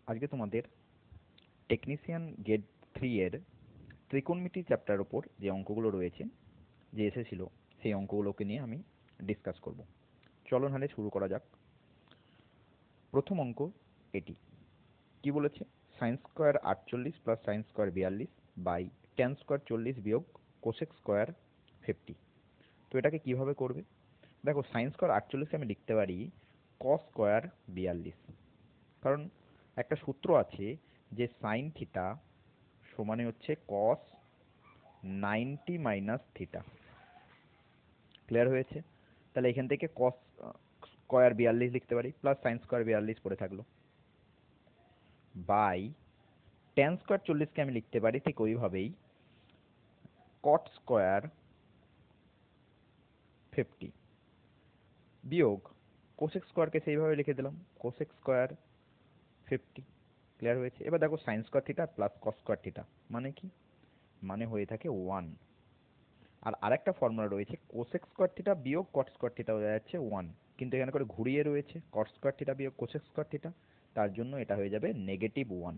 আজকে তোমাদের technician grade 3 এর ত্রিকোণমিতি চ্যাপ্টার উপর যে অঙ্কগুলো রয়েছে যে এসেছিল সেই অঙ্কগুলোকে নিয়ে আমি ডিসকাস করব। চলো নাহলে শুরু করা যাক। প্রথম অঙ্ক এটি কি বলেছে, sine square 48 plus sine square 42 by tan square 40 বিয়োগ কোসেক স্কোয়ার 50। তো এটাকে কিভাবে করবে? দেখো, সাইন স্কোয়ার 48 আমি লিখতে পারি কস স্কোয়ার 42, কারণ একটা সূত্র আছে যে সাইন থিটা সমানে হচ্ছে কস 90 মাইনাস থিটা। ক্লিয়ার হয়েছে? তাহলে এখান থেকে কস স্কোয়ার 42 লিখতে পারি, প্লাস সাইন স্কোয়ার 42 পড়ে থাকলো, বাই ট্যান স্কোয়ার 40কে আমি লিখতে পারি ঠিক ওইভাবেই কট স্কোয়ার 50 বিয়োগ কোসেক স্কোয়ারকে সেইভাবে লিখে দিলাম কোসেক স্কোয়ার 50। ক্লিয়ার হয়েছে? এবার দেখো, sign square theta plus cos square theta মানে কি? মানে হয়ে থাকে 1। আর আরেকটা ফর্মুলা রয়েছে কোসেক স্কোয়ার থিটা বিয়োগ কট স্কোয়ার থিটা হয়ে যাচ্ছে 1, কিন্তু এখানে করে ঘুরিয়ে রয়েছে কট স্কোয়ার থিটা বিয়োগ কোসেক স্কোয়ার থিটা, তার জন্য এটা হয়ে যাবে নেগেটিভ 1।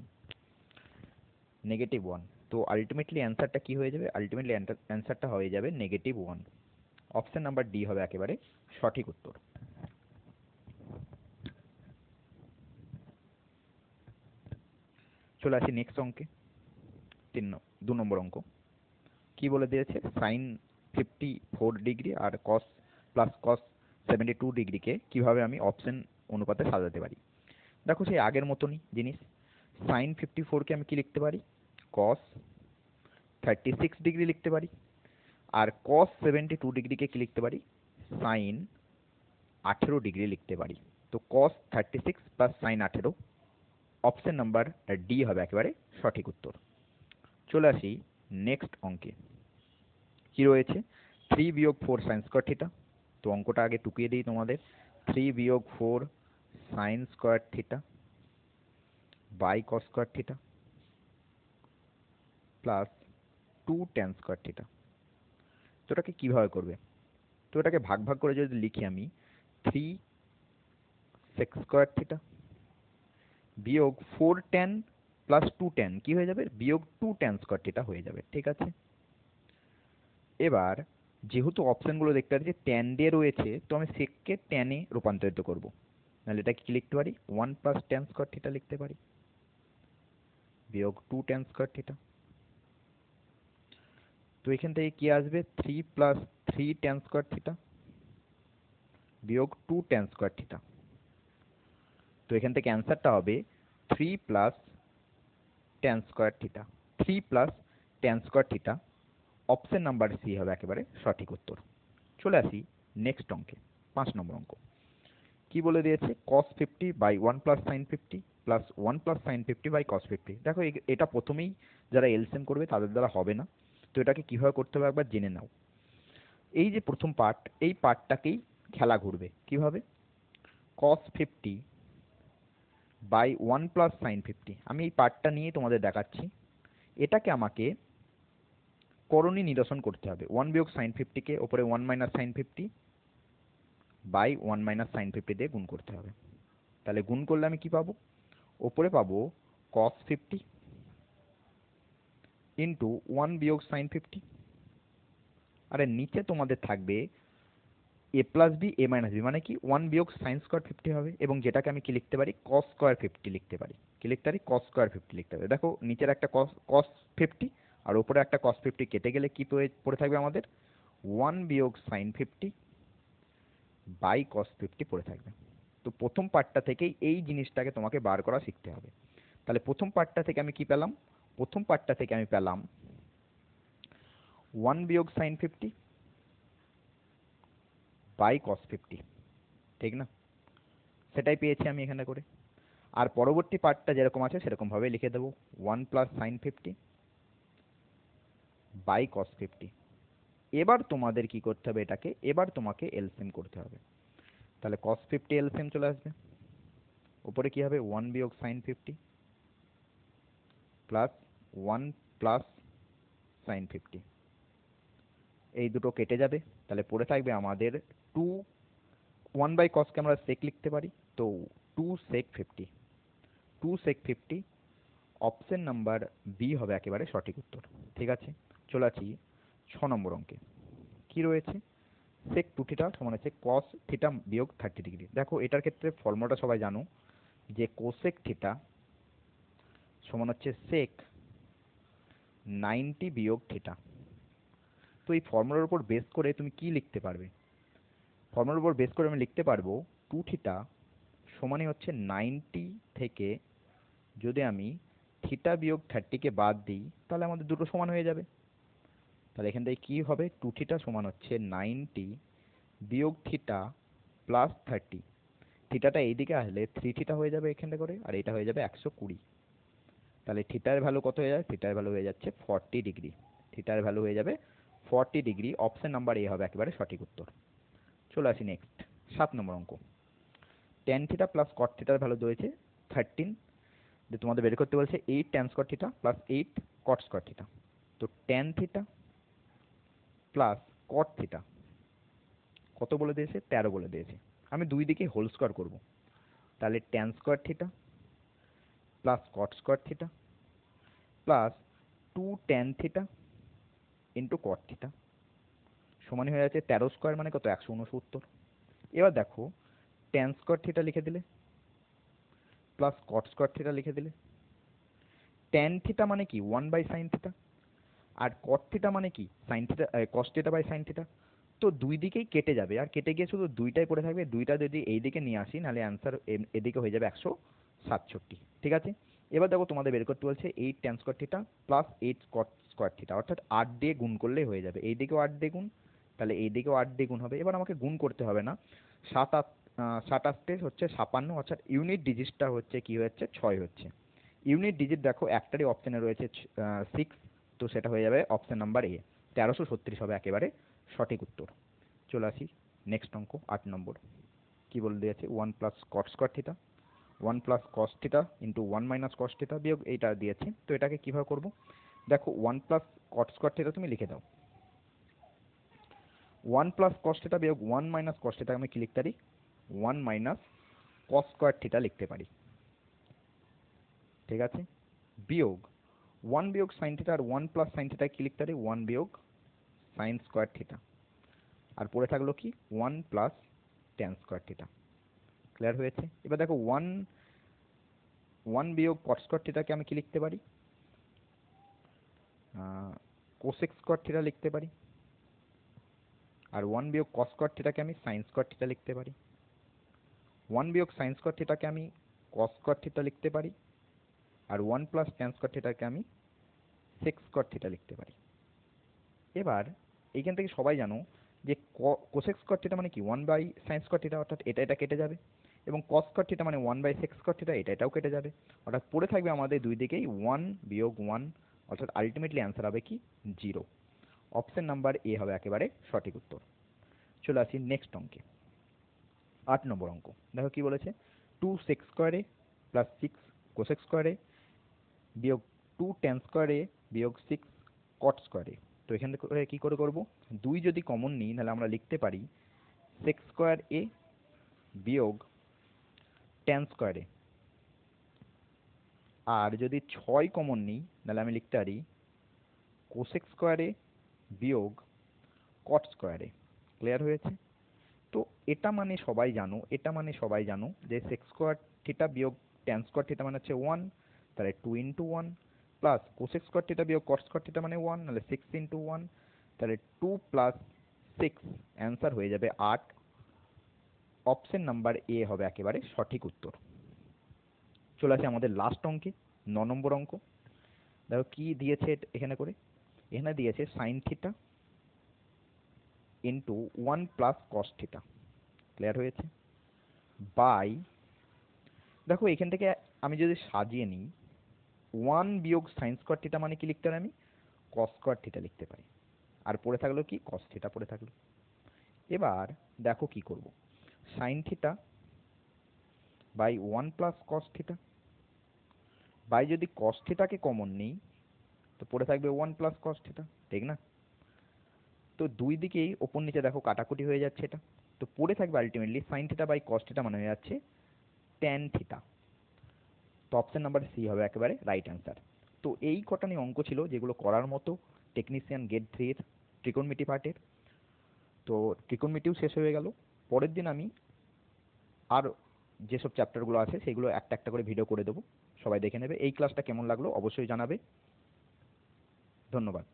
নেগেটিভ 1। তো আলটিমেটলি অ্যান্সারটা কি হয়ে যাবে? আলটিমেটলি অ্যান্সারটা হয়ে যাবে নেগেটিভ 1। অপশন নাম্বার ডি হবে একেবারে সঠিক উত্তর। চলে আসি নেক্সট অঙ্কে। 2 নম্বর অঙ্ক কি বলে দিয়েছে, সাইন 54 ডিগ্রি আর কস প্লাস কস 72 ডিগ্রিকে কিভাবে আমি অপশন অনুপাতে সাজাতে পারি। দেখো, সেই আগের মতনই জিনিস। সাইন 54কে আমি কি লিখতে পারি? কস 36 ডিগ্রি লিখতে পারি। আর কস 72 ডিগ্রিকে কি লিখতে পারি? সাইন 18 ডিগ্রি লিখতে পারি। তো কস 36 plus sign 18, option number D হবে একেবারে সঠিক উত্তর। চলে আসি নেক্সট অঙ্কে। কি রয়েছে? 3 বিয়োগ 4 সাইন স্কোয়ার থিটা। তো অঙ্কটা আগে টুকিয়ে দিই তোমাদের। 3 বিয়োগ 4 sine square theta by cos square theta plus 2 tan square theta. তো এটাকে কীভাবে করবে? তো এটাকে ভাগ ভাগ করে যদি লিখি আমি, 3 সেক স্কোয়ার থিটা বিয়োগ 4 ট্যান প্লাস 2 ট্যান কি হয়ে যাবে? বিয়োগ 2 ট্যান স্কোয়ার থিটা হয়ে যাবে। ঠিক আছে, এবার যেহেতু অপশনগুলো দেখতে পাচ্ছি ট্যান দিয়ে রয়েছে, তো আমি সেককে ট্যানে রূপান্তরিত করব। নাহলে এটাকে কি লিখতে পারি? 1 প্লাস ট্যান স্কোয়ার থিটা লিখতে পারি বিয়োগ 2 ট্যান স্কোয়ার থিটা। তো এখান থেকে কি আসবে? 3 প্লাস 3 ট্যান স্কোয়ার থিটা বিয়োগ 2 ট্যান স্কোয়ার থিটা। তো এখান থেকে অ্যান্সারটা হবে 3 plus tan square theta. 3 plus tan square theta, option number C হবে একেবারে সঠিক উত্তর। চলে আসি নেক্সট অঙ্কে। 5 নম্বর অঙ্ক কি বলে দিয়েছে, cos 50 by 1 plus sine 50 plus 1 plus sine 50 by cos 50। দেখো, এটা প্রথমেই যারা এলসিএম করবে তাদের দ্বারা হবে না, তো এটাকে কিভাবে করতে হবে একবার জেনে নাও। এই যে প্রথম পার্ট, এই পার্টটাকেই খেলা ঘুরবে কিভাবে? cos 50 বাই 1 প্লাস সাইন 50, আমি এই পার্টটা নিয়ে তোমাদের দেখাচ্ছি। এটাকে আমাকে করণী নিরসন করতে হবে। 1 বিয়োগ সাইন 50কে ওপরে 1 minus sine 50 by 1 minus sine 50 দিয়ে গুণ করতে হবে। তাহলে গুণ করলে আমি কি পাবো? ওপরে পাবো cos 50 ইন্টু 1 বিয়োগ সাইন 50, আর নিচে তোমাদের থাকবে এ plus B A minus B, মানে কি 1 বিয়োগ সাইন স্কোয়ার 50 হবে, এবং যেটাকে আমি কি লিখতে পারি? কস স্কোয়ার 50 লিখতে পারি। কি লিখতে পারি? কস স্কোয়ার 50 লিখতে পারি। দেখো, নিচের একটা কস 50 আর উপরে একটা কস 50 কেটে গেলে কি পড়ে থাকবে আমাদের? 1 বিয়োগ সাইন 50 বাই কস 50 পড়ে থাকবে। তো প্রথম পার্টটা থেকেই এই জিনিসটাকে তোমাকে বার করা শিখতে হবে। তাহলে প্রথম পার্টটা থেকে আমি কি পেলাম? প্রথম পার্টটা থেকে আমি পেলাম 1 বিয়োগ সাইন 50 বাই কস 50, ঠিক না? সেটাই পেয়েছি আমি এখানে করে। আর পরবর্তী পার্টটা যেরকম আছে সেরকম ভাবে লিখে দেবো, 1 প্লাস সাইন 50 বাই কস 50। এবার তোমাদের কি করতে হবে? এটাকে এবার তোমাকে এলসিএম করতে হবে। তাহলে কস 50 এলসিএম চলে আসবে, উপরে কি হবে? 1 বিয়োগ সাইন 50 প্লাস 1 প্লাস সাইন 50, এই দুটো কেটে যাবে। তাহলে পড়ে থাকবে আমাদের 2। 1 বাই কসকে আমরা সেক লিখতে পারি, তো 2 সেক 50। 2 2 sec 50, অপশন নাম্বার বি হবে একেবারে সঠিক উত্তর। ঠিক আছে, চলে আসি 6 নম্বর অঙ্কে। কি রয়েছে? sec 2 থিটা সমান হচ্ছে cos থিটা বিয়োগ 30 ডিগ্রি। দেখো এটার ক্ষেত্রে ফর্মুলাটা সবাই জানো যে কোসেক থিটা সমান হচ্ছে sec 90 বিয়োগ থিটা। তো এই ফর্মুলার উপর বেস করে তুমি কি লিখতে পারবে? ফর্মুলার উপর বেস করে আমি লিখতে পারবো 2 থিটা সমানই হচ্ছে 90 থেকে যদি আমি থিটা বিয়োগ 30কে বাদ দিই তাহলে আমাদের দুটো সমান হয়ে যাবে। তাহলে এখান থেকে কি হবে? 2 থিটা সমান হচ্ছে 90 বিয়োগ থিটা প্লাস 30। থিটাটা এইদিকে আসলে 3 থিটা হয়ে যাবে এখানটা করে, আর এটা হয়ে যাবে 120। তাহলে থিটার ভ্যালু কত হয়ে যাবে? থিটার ভ্যালু হয়ে যাচ্ছে 40 ডিগ্রি। থিটার ভ্যালু হয়ে যাবে 40 ডিগ্রি। অপশন নাম্বার এ হবে একেবারে সঠিক উত্তর। চলে আসি নেক্সট 7 নম্বর অঙ্ক। tan থিটা প্লাস cot থিটার ভ্যালু রয়েছে 13, যে তোমাদের বের করতে বলছে 8 tan square theta plus 8 cot square theta. তো tan theta plus cot theta কত বলে দিয়েছে? 13 বলে দিয়েছে। আমি দুই দিকে হোল স্কয়ার করব। তাহলে tan square theta plus cot square theta plus 2 tan theta into cot theta সমান হয়ে যাচ্ছে 13 স্কয়ার মানে কত? 169। এবার দেখো tan স্কয়ার থিটা লিখে দিলে প্লাস cot স্কয়ার থিটা লিখে দিলে, tan থিটা মানে কি 1/sin থিটা, আর cot থিটা মানে কি sin theta cos theta by sin theta. তো দুই দিকেই কেটে যাবে, আর কেটে গিয়ে শুধু দুইটাই পড়ে থাকবে। দুইটা যদি এই দিকে নিয়ে আসি নাহলে অ্যান্সার এদিকে হয়ে যাবে 167। ঠিক আছে, এবার দেখো তোমাদের বের করতে বলছে 8 tan square theta plus 8 cot square theta, অর্থাৎ 8 দিয়ে গুণ করলেই হয়ে যাবে। এই দিকেও 8 দিয়ে গুণ, তাহলে এই দিকেও 8 দিয়ে গুণ হবে। এবার আমাকে গুণ করতে হবে না। 7 8 7 8 হচ্ছে 56, অর্থাৎ ইউনিট ডিজিটটা হচ্ছে কি হচ্ছে? 6 হচ্ছে। ইউনিট ডিজিট দেখো একটারই অপশনে রয়েছে 6, তো সেটা হয়ে যাবে অপশন নাম্বার এ, 1336 হবে একেবারে সঠিক উত্তর। চলে আসি নেক্সট অঙ্ক 8 নম্বর। কি বলে দিয়েছে? 1 plus cot square theta 1 plus cos theta into 1 minus cos theta বিয়োগ এইটা দিয়েছে। তো এটাকে কিভাবে করব? দেখো 1 প্লাস কট স্কয়ার থিটা তুমি লিখে দাও। 1 প্লাস কস থিটা বিয়োগ 1 মাইনাস কস থিটা আমি কি লিখতে পারি? 1 মাইনাস কস স্কয়ার থিটা লিখতে পারি। ঠিক আছে, বিয়োগ 1 বিয়োগ সাইন থিটা আর 1 প্লাস সাইন থিটা কি লিখতে পারি? 1 বিয়োগ সাইন স্কয়ার থিটা, আর পড়ে থাকলো কি 1 plus tan square theta. Clear হয়েছে? এবার দেখো 1 বিয়োগ কট স্কয়ার থিটাকে আমি কি লিখতে পারি? কোসেক স্কয়ার থিটা লিখতে পারি। আর 1 বিয়োগ কস স্কয়ার থিটাকে আমি সাইন স্কয়ার থিটা লিখতে পারি। 1 বিয়োগ সাইন স্কয়ার থিটাকে আমি কস স্কয়ার থিটা লিখতে পারি। আর 1 প্লাস ট্যান স্কয়ার থিটাকে আমি সেক স্কয়ার থিটা লিখতে পারি। এবার এইখান থেকে সবাই জানো যে কোসেক স্কয়ার থিটা মানে কি 1 বাই সাইন স্কয়ার থিটা, অর্থাৎ এটা কেটে যাবে, এবং কস স্কয়ার থিটা মানে 1 বাই সেক স্কয়ার থিটা, এটাও কেটে যাবে। অর্থাৎ পড়ে থাকবে আমাদের দুই দিকেই 1 বিয়োগ 1, অর্থাৎ আলটিমেটলি অ্যান্সার হবে কি 0। অপশন নাম্বার এ হবে একেবারে সঠিক উত্তর। চলে আসি নেক্সট অঙ্কে 8 নম্বর অঙ্ক। দেখো কি বলেছে? 2 সেক স্কয়ারে প্লাস 6 কোসেক স্কয়ারে বিয়োগ 2 ট্যান স্কয়ারে বিয়োগ 6 কট স্কয়ারে। তো এখান থেকে কি করে করব? দুই যদি কমন নিই তাহলে আমরা লিখতে পারি সেক স্কয়ার এ বিয়োগ ট্যান স্কয়ারে, আর যদি 6 কমন নিই তাহলে আমি লিখতে পারি কোসেক স্কয়ারে বিয়োগ কট স্কয়ারে। ক্লিয়ার হয়েছে? তো এটা মানে সবাই জানো যে সেক স্কয়ার থিটা বিয়োগ ট্যান স্কয়ার থিটা মানে হচ্ছে 1, তাহলে 2 into 1 plus cosec square theta বিয়োগ কট স্কয়ার থিটা মানে 1, তাহলে 6 ইন্টু 1, তাহলে 2 প্লাস 6, অ্যান্সার হয়ে যাবে 8। অপশন নাম্বার এ হবে একেবারে সঠিক উত্তর। চলে আসে আমাদের লাস্ট অঙ্কে 9 নম্বর অঙ্ক। দেখো কি দিয়েছে এখানে করে? এখানে দিয়েছে sine theta into 1 plus cos theta. Clear হয়েছে? বাই, দেখো এখান থেকে আমি যদি সাজিয়ে নিই 1 বিয়োগ সাইন স্কয়ার থিটা মানে কি লিখতে পারি? আমি কস স্কয়ার থিটা লিখতে পারি। আর পড়ে থাকলো কি? কস থিটা পড়ে থাকলো। এবার দেখো কি করব? Sine theta by 1 plus cos theta by যদি কস থিটাকে কমন নিই তো পড়ে থাকবে 1 প্লাস কস থিটা, ঠিক না? তো দুই দিকেই ওপর নিচে দেখো কাটাকুটি হয়ে যাচ্ছে এটা, তো পড়ে থাকবে ultimately sine theta by cos theta মানে হয়ে যাচ্ছে ট্যান থিটা। তো অপশন নাম্বার সি হবে একেবারে রাইট অ্যান্সার। তো এই কটা নিয়ে অঙ্ক ছিল যেগুলো করার মতো টেকনিশিয়ান গেট 3 এর ত্রিকোণমিতি পার্টের। তো ত্রিকোণমিতিও শেষ হয়ে গেল। পরের দিন আমি আর যেসব চ্যাপ্টারগুলো আছে সেগুলো একটা একটা করে ভিডিও করে দেবো, সবাই দেখে নেবে। এই ক্লাসটা কেমন লাগলো অবশ্যই জানাবে। ধন্যবাদ।